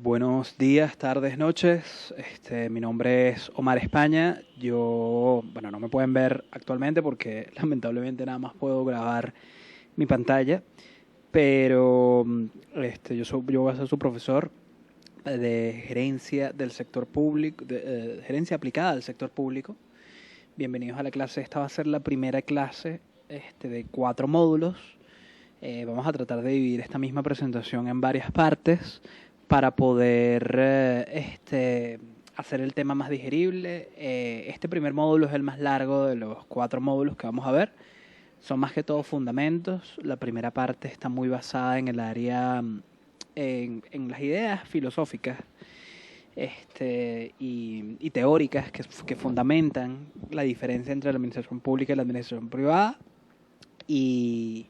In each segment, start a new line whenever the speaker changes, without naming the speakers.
Buenos días, tardes, noches. Mi nombre es Omar España. No me pueden ver actualmente porque lamentablemente nada más puedo grabar mi pantalla, pero yo voy a ser su profesor de gerencia del sector público, de gerencia aplicada al sector público. Bienvenidos a la clase. Esta va a ser la primera clase de 4 módulos. Vamos a tratar de dividir esta misma presentación en varias partes para poder hacer el tema más digerible. Este primer módulo es el más largo de los 4 módulos que vamos a ver. Son más que todo fundamentos. La primera parte está muy basada en el área, en las ideas filosóficas y teóricas que fundamentan la diferencia entre la administración pública y la administración privada. Y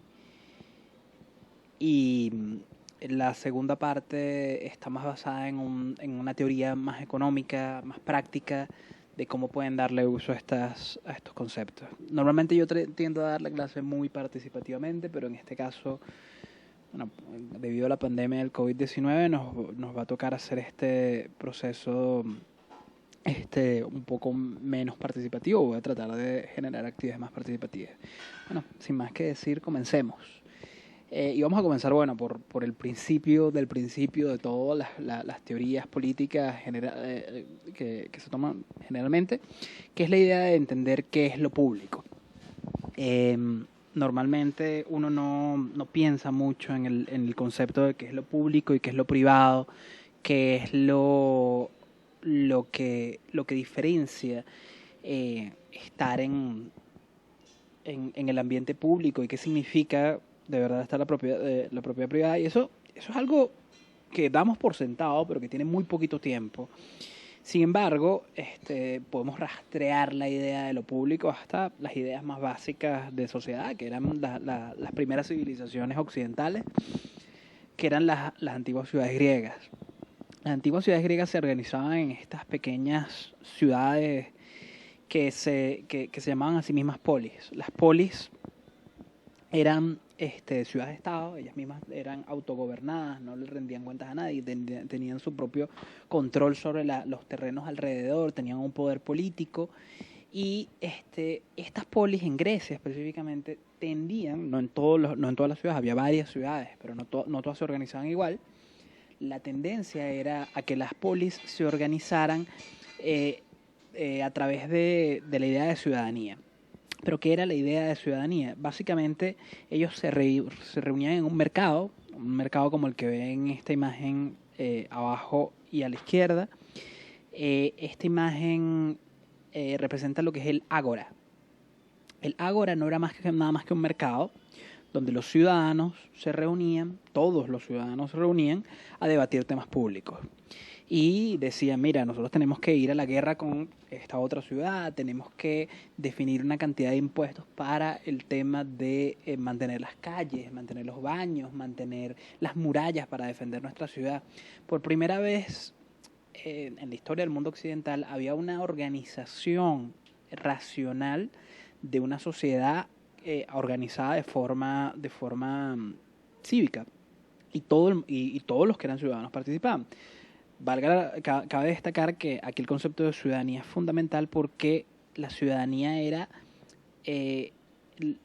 la segunda parte está más basada en una teoría más económica, más práctica, de cómo pueden darle uso a estos conceptos. Normalmente yo tiendo a dar la clase muy participativamente, pero en este caso, bueno, debido a la pandemia del COVID-19, nos va a tocar hacer este proceso un poco menos participativo. Voy a tratar de generar actividades más participativas. Bueno, sin más que decir, comencemos. Y vamos a comenzar, por el principio de todas las teorías políticas que se toman generalmente, que es la idea de entender qué es lo público. Normalmente uno no piensa mucho en el concepto de qué es lo público y qué es lo privado, qué es lo que diferencia estar en el ambiente público y qué significa de verdad está la propiedad privada, y eso es algo que damos por sentado, pero que tiene muy poquito tiempo. Sin embargo, podemos rastrear la idea de lo público hasta las ideas más básicas de sociedad, que eran las primeras civilizaciones occidentales, que eran las antiguas ciudades griegas. Las antiguas ciudades griegas se organizaban en estas pequeñas ciudades que se llamaban a sí mismas polis. Las polis eran ciudades-estado, ellas mismas eran autogobernadas, no le rendían cuentas a nadie, tenían su propio control sobre los terrenos alrededor, tenían un poder político, y estas polis en Grecia específicamente tendían, no en todas las ciudades, había varias ciudades, pero no todas se organizaban igual. La tendencia era a que las polis se organizaran a través de la idea de ciudadanía. ¿Pero qué era la idea de ciudadanía? Básicamente ellos se reunían en un mercado como el que ven en esta imagen abajo y a la izquierda. Esta imagen representa lo que es el ágora. El ágora no era nada más que un mercado donde los ciudadanos se reunían, todos los ciudadanos se reunían a debatir temas públicos. Y decían, mira, nosotros tenemos que ir a la guerra con esta otra ciudad, tenemos que definir una cantidad de impuestos para el tema de mantener las calles, mantener los baños, mantener las murallas para defender nuestra ciudad. Por primera vez en la historia del mundo occidental había una organización racional de una sociedad organizada de forma cívica, y todos los que eran ciudadanos participaban. Cabe destacar que aquí el concepto de ciudadanía es fundamental porque la ciudadanía era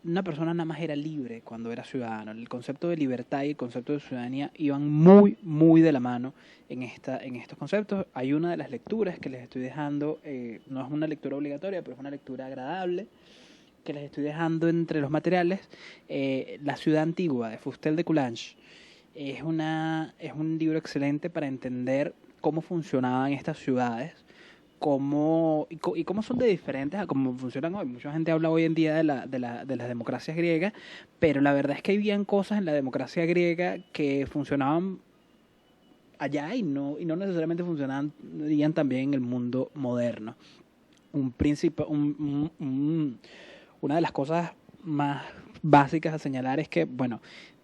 una persona nada más era libre cuando era ciudadano. El concepto de libertad y el concepto de ciudadanía iban muy, muy de la mano en estos conceptos. Hay una de las lecturas que les estoy dejando, no es una lectura obligatoria, pero es una lectura agradable, que les estoy dejando entre los materiales. La ciudad antigua, de Fustel de Coulanges, es un libro excelente para entender cómo funcionaban estas ciudades, cómo son de diferentes a cómo funcionan hoy. Mucha gente habla hoy en día de las democracias griegas, pero la verdad es que habían cosas en la democracia griega que funcionaban allá y no necesariamente funcionarían también en el mundo moderno. Una de las cosas más básicas a señalar es que,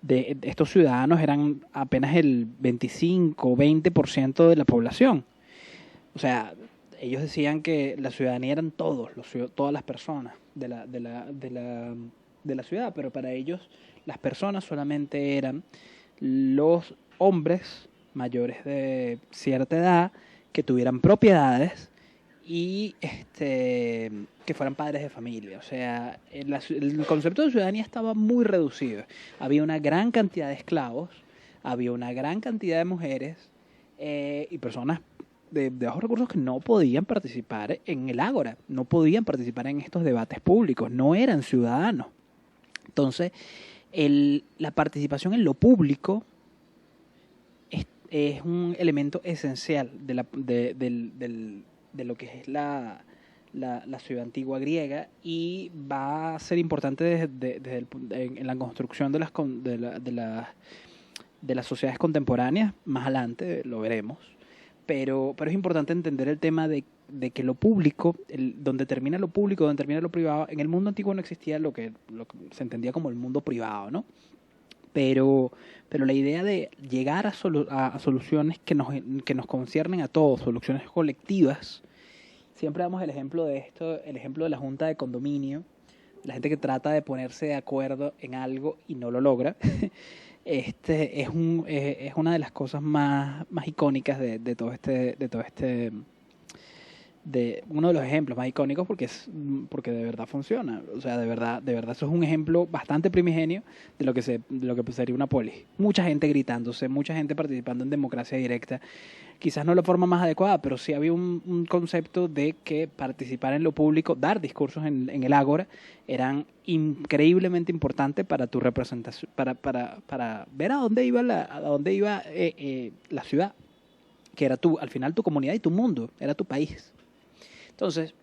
de estos ciudadanos eran apenas el 25 o 20% de la población. O sea, ellos decían que la ciudadanía eran todas las personas de la ciudad, pero para ellos las personas solamente eran los hombres mayores de cierta edad, que tuvieran propiedades y que fueran padres de familia. O sea, el concepto de ciudadanía estaba muy reducido. Había una gran cantidad de esclavos, había una gran cantidad de mujeres y personas de bajos recursos que no podían participar en el ágora, no podían participar en estos debates públicos, no eran ciudadanos. Entonces, la participación en lo público es un elemento esencial de lo que es la ciudad antigua griega, y va a ser importante en la construcción de las sociedades contemporáneas. Más adelante lo veremos, pero es importante entender el tema de que lo público, donde termina lo público, donde termina lo privado. En el mundo antiguo no existía lo que se entendía como el mundo privado, ¿no? Pero la idea de llegar a soluciones que nos conciernen a todos, soluciones colectivas. Siempre damos el ejemplo de esto, el ejemplo de la junta de condominio, la gente que trata de ponerse de acuerdo en algo y no lo logra. Es una de las cosas más icónicas de todo este uno de los ejemplos más icónicos, porque de verdad funciona. O sea, de verdad eso es un ejemplo bastante primigenio de lo que sería una polis. Mucha gente gritándose, mucha gente participando en democracia directa. Quizás no la forma más adecuada, pero sí había un concepto de que participar en lo público, dar discursos en el ágora, eran increíblemente importantes para tu representación, para ver a dónde iba la ciudad, que era al final tu comunidad y tu mundo, era tu país. Entonces,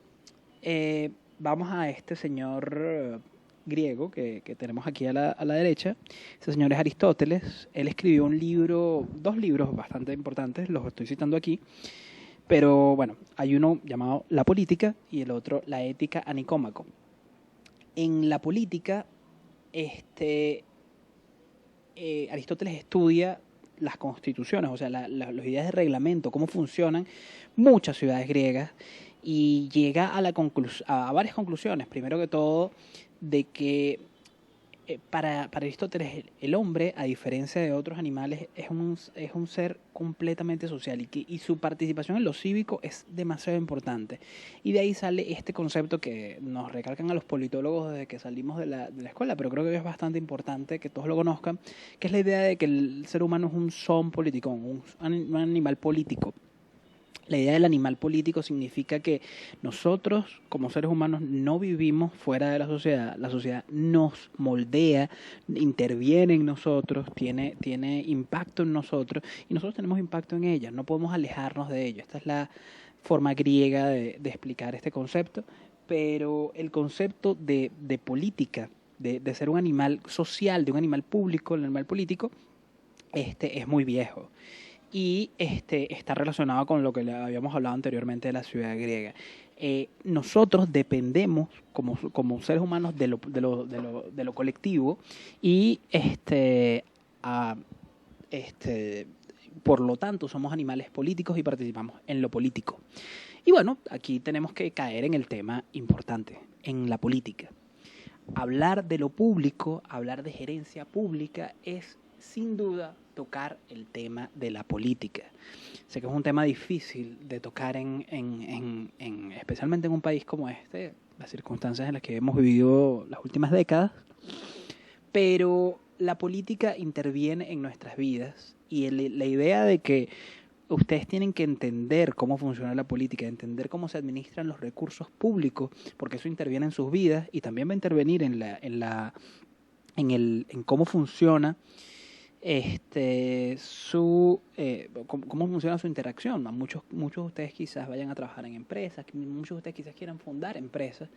vamos a este señor griego que tenemos aquí a la derecha. Ese señor es Aristóteles. Él escribió dos libros bastante importantes, los estoy citando aquí. Pero bueno, hay uno llamado La Política y el otro La Ética a Nicómaco. En La Política, Aristóteles estudia las constituciones, o sea, las ideas de reglamento, cómo funcionan muchas ciudades griegas, y llega a varias conclusiones. Primero que todo, de que para Aristóteles el hombre, a diferencia de otros animales, es un ser completamente social, y su participación en lo cívico es demasiado importante. Y de ahí sale este concepto que nos recalcan a los politólogos desde que salimos de la escuela, pero creo que es bastante importante que todos lo conozcan, que es la idea de que el ser humano es un son político, un animal político. La idea del animal político significa que nosotros, como seres humanos, no vivimos fuera de la sociedad nos moldea, interviene en nosotros, tiene impacto en nosotros, y nosotros tenemos impacto en ella, no podemos alejarnos de ello. Esta es la forma griega de explicar este concepto, pero el concepto de política, de ser un animal social, de un animal público, el animal político, es muy viejo. Y está relacionado con lo que habíamos hablado anteriormente de la ciudad griega. Nosotros dependemos como seres humanos de lo colectivo, y por lo tanto somos animales políticos y participamos en lo político. Y bueno, aquí tenemos que caer en el tema importante, en la política. Hablar de lo público, hablar de gerencia pública, es sin duda tocar el tema de la política. Sé que es un tema difícil de tocar especialmente en un país como este, las circunstancias en las que hemos vivido las últimas décadas, pero la política interviene en nuestras vidas, y la idea de que ustedes tienen que entender cómo funciona la política, entender cómo se administran los recursos públicos, porque eso interviene en sus vidas y también va a intervenir en cómo funciona cómo funciona su interacción. Muchos de ustedes quizás vayan a trabajar en empresas, muchos de ustedes quizás quieran fundar empresas,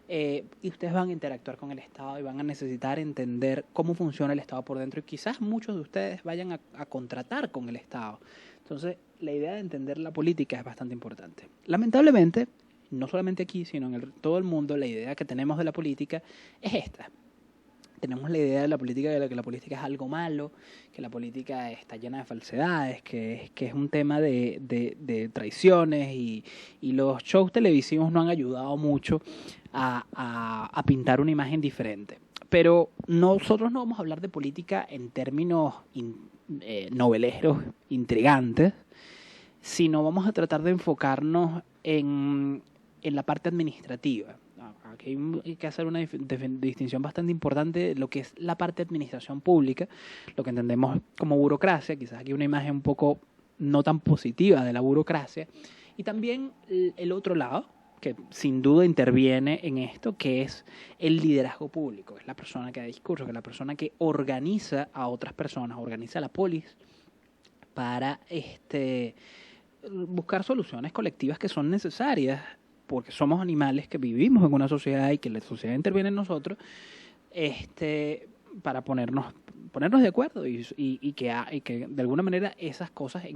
y ustedes van a interactuar con el Estado y van a necesitar entender cómo funciona el Estado por dentro, y quizás muchos de ustedes vayan a contratar con el Estado. Entonces, la idea de entender la política es bastante importante. Lamentablemente, no solamente aquí, sino en todo el mundo, la idea que tenemos de la política es esta. Tenemos la idea de la política, de que la política es algo malo, que la política está llena de falsedades, que es un tema de traiciones, y los shows televisivos no han ayudado mucho a pintar una imagen diferente. Pero nosotros no vamos a hablar de política en términos noveleros, intrigantes, sino vamos a tratar de enfocarnos en la parte administrativa. Aquí hay que hacer una distinción bastante importante de lo que es la parte de administración pública, lo que entendemos como burocracia, quizás aquí una imagen un poco no tan positiva de la burocracia, y también el otro lado, que sin duda interviene en esto, que es el liderazgo público, es la persona que da discurso, que es la persona que organiza a otras personas, organiza la polis para buscar soluciones colectivas que son necesarias, porque somos animales que vivimos en una sociedad y que la sociedad interviene en nosotros, para ponernos de acuerdo y que de alguna manera esas cosas